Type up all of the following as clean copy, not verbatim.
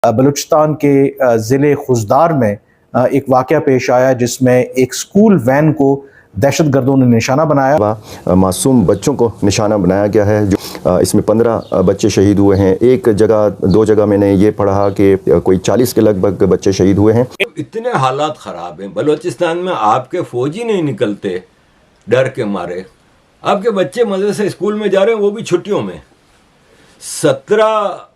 बलूचिस्तान के ज़िले खुजदार में एक वाक़या पेश आया जिसमें एक स्कूल वैन को दहशतगर्दों ने निशाना बनाया। मासूम बच्चों को निशाना बनाया गया है। जो इसमें 15 बच्चे शहीद हुए हैं। एक जगह 2 जगह मैंने ये पढ़ा कि कोई 40 के लगभग बच्चे शहीद हुए हैं। इतने हालात ख़राब हैं बलूचिस्तान में, आपके फ़ौजी नहीं निकलते डर के मारे। आपके बच्चे मज़े से स्कूल में जा रहे हैं, वो भी छुट्टियों में। 17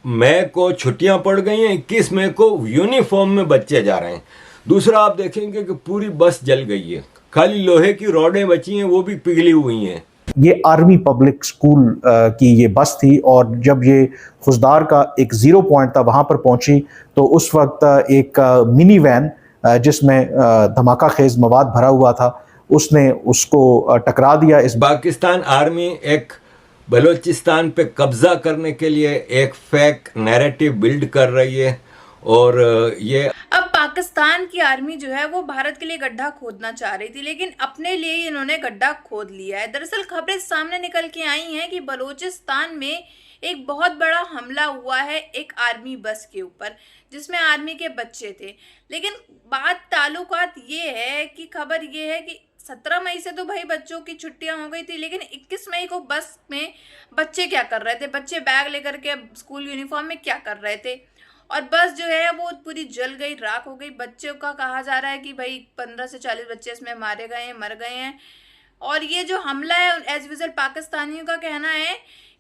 मई को छुट्टियां पड़ गई हैं, 21 मई को यूनिफॉर्म में बच्चे जा रहे हैं। दूसरा आप देखेंगे कि पूरी बस जल गई है, खाली लोहे की रॉडें बची हैं, वो भी पिघली हुई हैं। ये आर्मी पब्लिक स्कूल की ये बस थी और जब ये खुजदार का एक 0 पॉइंट था वहाँ पर पहुँची तो उस वक्त एक मिनी वैन जिसमें धमाका खेज मवाद भरा हुआ था, उसने उसको टकरा दिया। इस पाकिस्तान आर्मी एक बलूचिस्तान पे कब्जा करने के लिए एक फेक नैरेटिव बिल्ड कर रही है और ये अब पाकिस्तान की आर्मी जो है वो भारत के लिए गड्ढा खोदना चाह रही थी, लेकिन अपने लिए ही इन्होंने गड्ढा खोद लिया है। दरअसल खबरें सामने निकल के आई हैं कि बलूचिस्तान में एक बहुत बड़ा हमला हुआ है एक आर्मी बस के ऊपर जिसमें आर्मी के बच्चे थे। लेकिन बात ताल्लुकात ये है कि खबर ये है कि 17 मई से तो भाई बच्चों की छुट्टियां हो गई थी, लेकिन 21 मई को बस में बच्चे क्या कर रहे थे? बच्चे बैग लेकर के स्कूल यूनिफॉर्म में क्या कर रहे थे? और बस जो है वो पूरी जल गई, राख हो गई। बच्चों का कहा जा रहा है कि भाई 15 से 40 बच्चे इसमें मारे गए हैं, मर गए हैं। और ये जो हमला है एज यूजुअल पाकिस्तानियों का कहना है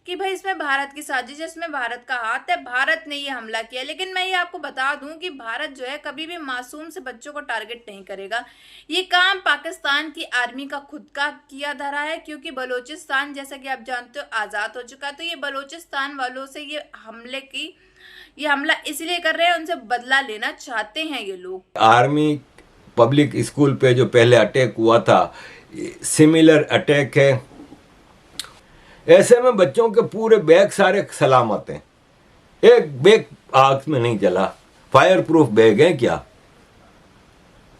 कि भाई इसमें भारत की साजिश है, इसमें भारत का हाथ है, भारत ने ये हमला किया। लेकिन मैं ये आपको बता दूं कि भारत जो है कभी भी मासूम से बच्चों को टारगेट नहीं करेगा। ये काम पाकिस्तान की आर्मी का खुद का किया धरा है, क्योंकि बलूचिस्तान जैसा कि आप जानते हो आज़ाद हो चुका है। तो ये बलूचिस्तान वालों से ये हमला इसलिए कर रहे हैं, उनसे बदला लेना चाहते हैं ये लोग। आर्मी पब्लिक स्कूल पे जो पहले अटैक हुआ था, सिमिलर अटैक है। ऐसे में बच्चों के पूरे बैग सारे सलामत हैं, एक बैग आग में नहीं जला, फायर प्रूफ बैग है क्या?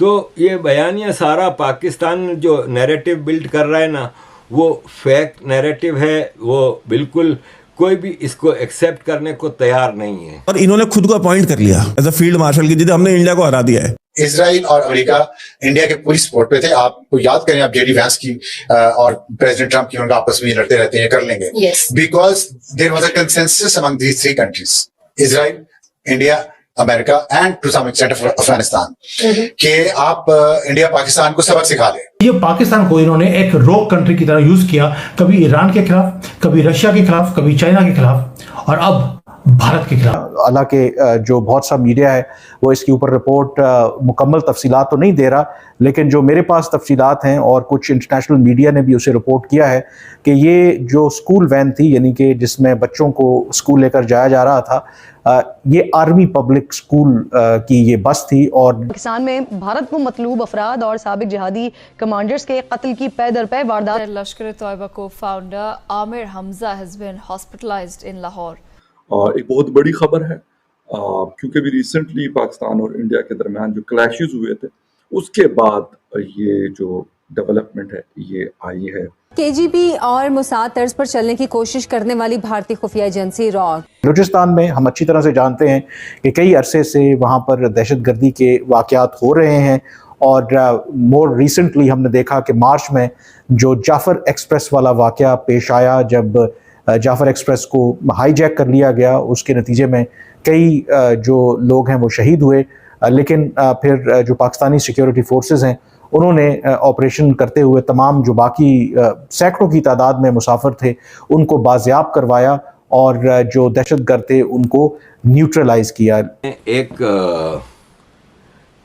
तो ये बयानिया सारा पाकिस्तान जो नैरेटिव बिल्ड कर रहा है ना, वो फेक नैरेटिव है। वो बिल्कुल कोई भी इसको एक्सेप्ट करने को तैयार नहीं है। और इन्होंने खुद को अपॉइंट कर लिया एज अ फील्ड मार्शल की, जिसे हमने इंडिया को हरा दिया है। इजराइल और अमेरिका इंडिया के पूरी सपोर्ट पे थे। आपको याद करें, आप जेडी वैंस की और प्रेसिडेंट ट्रंप की उनका आपस में लड़ते रहते हैं, कर लेंगे, because there was a consensus among these 3 countries, Israel, India, America and to some extent Afghanistan, कि आप इंडिया पाकिस्तान को सबक सिखा लें। ये पाकिस्तान को इन्होंने एक रोक कंट्री की तरह यूज किया, कभी ईरान के खिलाफ, कभी रशिया के खिलाफ, कभी चाइना के खिलाफ और अब भारत के खिलाफ। हालांकि जो बहुत सा मीडिया है वो इसके ऊपर रिपोर्ट मुकम्मल तफसीलात तो नहीं दे रहा, लेकिन जो मेरे पास तफसीलात हैं और कुछ इंटरनेशनल मीडिया ने भी उसे रिपोर्ट किया है कि ये जो स्कूल वैन थी, यानी कि जिसमें बच्चों को स्कूल लेकर जाया जा रहा था, ये आर्मी पब्लिक स्कूल की ये बस थी। और पाकिस्तान में भारत को मतलूब अफराद और साबिक जिहादी कमांडर्स के कत्ल की पै दर पै वारदात। लश्कर तैयबा को founder Amir Hamza has been hospitalised in Lahore. और एक बहुत बड़ी खबर है क्योंकि भी रिसेंटली पाकिस्तान और इंडिया के दरमियान जो क्लैशेस हुए थे, उसके बाद ये जो डेवलपमेंट है ये आई है। केजीबी और मुसाद तर्ज पर चलने की कोशिश करने वाली भारतीय खुफिया एजेंसी रॉ। बलूचिस्तान में हम अच्छी तरह से जानते हैं कि कई अरसे से वहाँ पर दहशतगर्दी के वाक़यात हो रहे हैं और मोर रिसेंटली हमने देखा कि मार्च में जो जाफ़र एक्सप्रेस वाला वाक़या पेश आया, जब जाफ़र एक्सप्रेस को हाईजैक कर लिया गया, उसके नतीजे में कई जो लोग हैं वो शहीद हुए। लेकिन फिर जो पाकिस्तानी सिक्योरिटी फोर्सेस हैं उन्होंने ऑपरेशन करते हुए तमाम जो बाकी सैकड़ों की तादाद में मुसाफिर थे उनको बाजियाब करवाया और जो दहशतगर्द थे उनको न्यूट्रलाइज किया। एक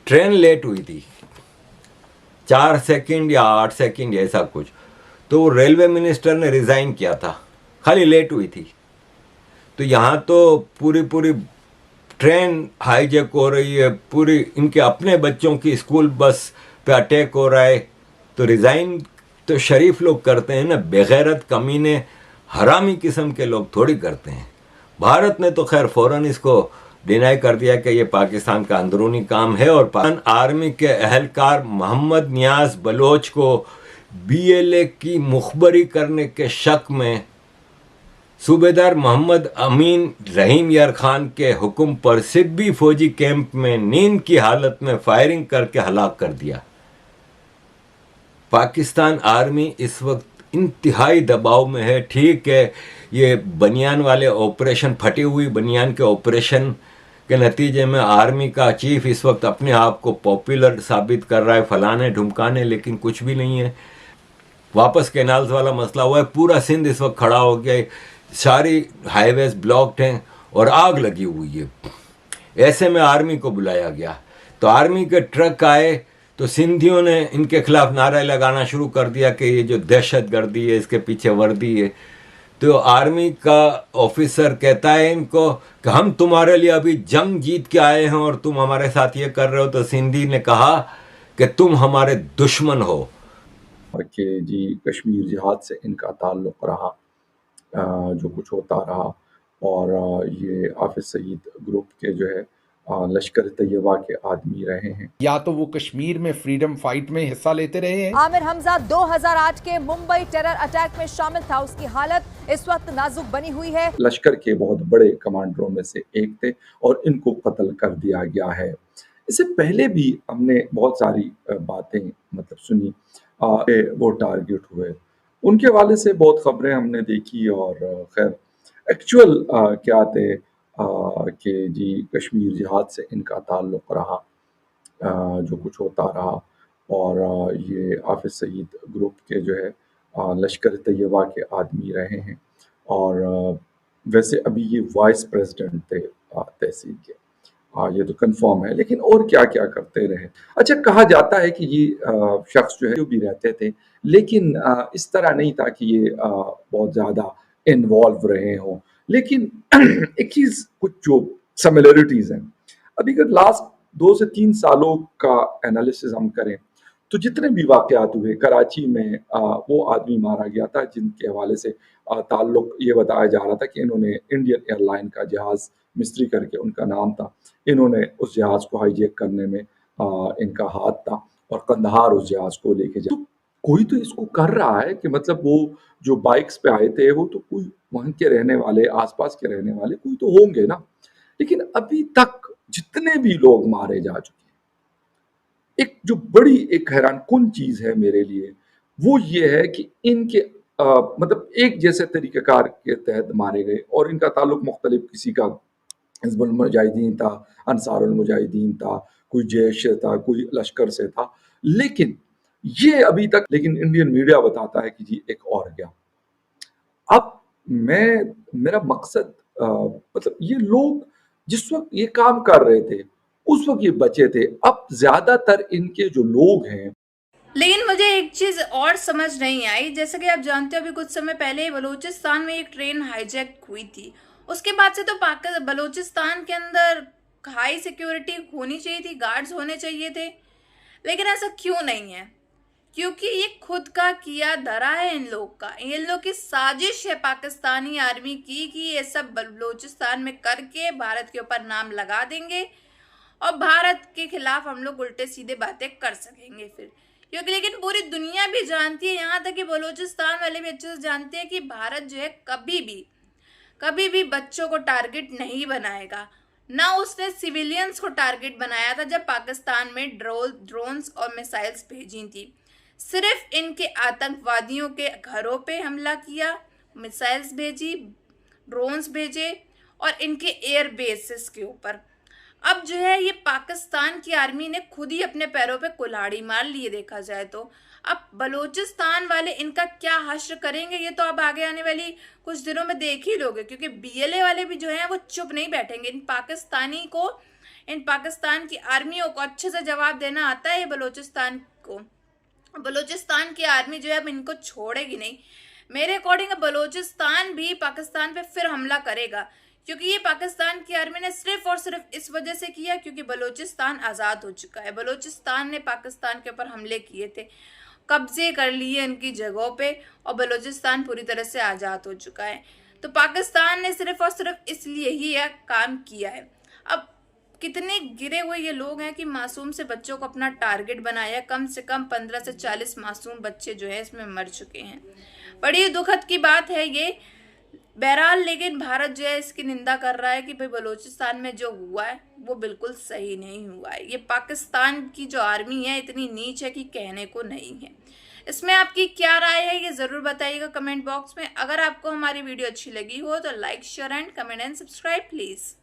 ट्रेन लेट हुई थी 4 सेकंड या 8 सेकंड ऐसा कुछ, तो रेलवे मिनिस्टर ने रिज़ाइन किया था, खाली लेट हुई थी। तो यहाँ तो पूरी ट्रेन हाईजैक हो रही है, पूरी इनके अपने बच्चों की स्कूल बस पे अटैक हो रहा है। तो रिज़ाइन तो शरीफ लोग करते हैं ना, बेगैरत कमीने हरामी किस्म के लोग थोड़ी करते हैं। भारत ने तो खैर फ़ौरन इसको डिनाई कर दिया कि ये पाकिस्तान का अंदरूनी काम है। और पाकिस्तान आर्मी के अहलकार मोहम्मद नियाज बलोच को BLA की मुखबरी करने के शक में सूबेदार मोहम्मद अमीन रहीम यार खान के हुक्म पर सिब्बी फौजी कैंप में नींद की हालत में फायरिंग करके हलाक कर दिया। पाकिस्तान आर्मी इस वक्त इंतहाई दबाव में है। ठीक है, ये बनियान वाले ऑपरेशन, फटी हुई बनियान के ऑपरेशन के नतीजे में आर्मी का चीफ इस वक्त अपने आप को पॉपुलर साबित कर रहा है, फलाने ढुमकाने, लेकिन कुछ भी नहीं है। वापस कैनाल्स वाला मसला हुआ है, पूरा सिंध इस वक्त खड़ा हो गया है, सारी हाईवेज ब्लॉक्ड हैं और आग लगी हुई है। ऐसे में आर्मी को बुलाया गया, तो आर्मी के ट्रक आए तो सिंधियों ने इनके खिलाफ नारे लगाना शुरू कर दिया कि ये जो दहशतगर्दी है, इसके पीछे वर्दी है। तो आर्मी का ऑफिसर कहता है इनको कि हम तुम्हारे लिए अभी जंग जीत के आए हैं और तुम हमारे साथ ये कर रहे हो। तो सिंधी ने कहा कि तुम हमारे दुश्मन हो। कि जी कश्मीर जिहाद से इनका ताल्लुक़ रहा, जो कुछ होता रहा, और ये हाफिज सईद ग्रुप के जो है लश्कर तैयबा के आदमी रहे हैं, या तो वो कश्मीर में फ्रीडम फाइट में हिस्सा लेते रहे हैं। आमिर हमजा 2008 के मुंबई टेरर अटैक में शामिल था। उसकी हालत इस वक्त नाजुक बनी हुई है। लश्कर के बहुत बड़े कमांडरों में से एक थे और इनको कत्ल कर दिया गया है। इससे पहले भी हमने बहुत सारी बातें मतलब सुनी, वो टारगेट हुए, उनके वाले से बहुत खबरें हमने देखी, और खैर एक्चुअल क्या थे कि जी कश्मीर जिहाद से इनका ताल्लुक़ रहा, जो कुछ होता रहा, और ये हाफिज सईद ग्रुप के जो है लश्कर तैयबा के आदमी रहे हैं, और वैसे अभी ये वाइस प्रेसिडेंट थे तहसील के, ये तो कंफर्म है। लेकिन और क्या क्या करते रहे। अच्छा, कहा जाता है कि ये शख्स जो है भी रहते थे, लेकिन इस तरह नहीं था कि ये बहुत ज़्यादा इन्वॉल्व रहे हों। लेकिन एक चीज़, कुछ जो सिमिलरिटीज़ हैं, अभी अगर लास्ट 2 से 3 सालों का एनालिसिस हम करें तो जितने भी वाक़यात हुए, कराची में वो आदमी मारा गया था जिनके हवाले से ताल्लुक़ ये बताया जा रहा था कि इन्होंने इंडियन एयरलाइन का जहाज़ मिस्त्री करके उनका नाम था, इन्होंने उस जहाज़ को हाईजैक करने में इनका हाथ था, और कंदहार उस जहाज़ को लेके जा। तो कोई तो इसको कर रहा है कि मतलब वो जो बाइक्स पे आए थे वो तो कोई वहाँ के रहने वाले, आसपास के रहने वाले कोई तो होंगे ना। लेकिन अभी तक जितने भी लोग मारे जा चुके हैं, एक जो बड़ी एक हैरानकुन चीज़ है मेरे लिए, वो ये है कि इनके मतलब एक जैसे तरीक़ेकार के तहत मारे गए, और इनका ताल्लुक़ मुख्तलिफ, किसी का हिज़्बुल मुजाहिदीन था, अंसारुल मुजाहिदीन था, कोई जैश से था, कोई लश्कर से था, लेकिन ये अभी तक, लेकिन इंडियन मीडिया बताता है कि जी एक और गया। अब मेरा मकसद मतलब ये लोग जिस वक्त ये काम कर रहे थे उस वक्त ये बचे थे, अब ज्यादातर इनके जो लोग हैं। लेकिन मुझे एक चीज और समझ नहीं आई, जैसे कि आप जानते हो अभी कुछ समय पहले बलूचिस्तान में एक ट्रेन हाईजैक हुई थी। उसके बाद से तो बलूचिस्तान के अंदर हाई सिक्योरिटी होनी चाहिए थी, गार्ड्स होने चाहिए थे, लेकिन ऐसा क्यों नहीं है? क्योंकि ये खुद का किया धरा है इन लोग का, इन लोग की साजिश है पाकिस्तानी आर्मी की कि ये सब बलूचिस्तान में करके भारत के ऊपर नाम लगा देंगे और भारत के खिलाफ हम लोग उल्टे सीधे बातें कर सकेंगे फिर। क्योंकि लेकिन पूरी दुनिया भी जानती है, यहाँ तक कि बलूचिस्तान वाले भी अच्छे से जानते हैं कि भारत जो है कभी भी बच्चों को टारगेट नहीं बनाएगा। ना उसने सिविलियंस को टारगेट बनाया था जब पाकिस्तान में ड्रोन्स और मिसाइल्स भेजी थी। सिर्फ इनके आतंकवादियों के घरों पे हमला किया, मिसाइल्स भेजी, ड्रोन्स भेजे और इनके एयर बेसिस के ऊपर। अब जो है ये पाकिस्तान की आर्मी ने खुद ही अपने पैरों पे कुल्हाड़ी मार ली देखा जाए तो। अब बलूचिस्तान वाले इनका क्या हश्र करेंगे ये तो अब आगे आने वाली कुछ दिनों में देख ही लोगे, क्योंकि बीएलए वाले भी जो हैं वो चुप नहीं बैठेंगे। इन पाकिस्तान की आर्मियों को अच्छे से जवाब देना आता है बलूचिस्तान को। बलूचिस्तान की आर्मी जो है अब इनको छोड़ेगी नहीं। मेरे अकॉर्डिंग बलूचिस्तान भी पाकिस्तान पे फिर हमला करेगा, क्योंकि ये पाकिस्तान की आर्मी ने सिर्फ और सिर्फ इस वजह से किया क्योंकि बलूचिस्तान आज़ाद हो चुका है। बलूचिस्तान ने पाकिस्तान के ऊपर हमले किए थे, कब्जे कर लिए इनकी जगहों पे, और बलूचिस्तान पूरी तरह से आज़ाद हो चुका है। तो पाकिस्तान ने सिर्फ और सिर्फ इसलिए ही यह काम किया है। अब कितने गिरे हुए ये लोग हैं कि मासूम से बच्चों को अपना टारगेट बनाया। कम से कम 15 से 40 मासूम बच्चे जो है इसमें मर चुके हैं। बड़ी दुखद की बात है ये। बहरहाल लेकिन भारत जो है इसकी निंदा कर रहा है कि भाई बलूचिस्तान में जो हुआ है वो बिल्कुल सही नहीं हुआ है। ये पाकिस्तान की जो आर्मी है इतनी नीच है कि कहने को नहीं है। इसमें आपकी क्या राय है ये जरूर बताइएगा कमेंट बॉक्स में। अगर आपको हमारी वीडियो अच्छी लगी हो तो like share and comment and subscribe please.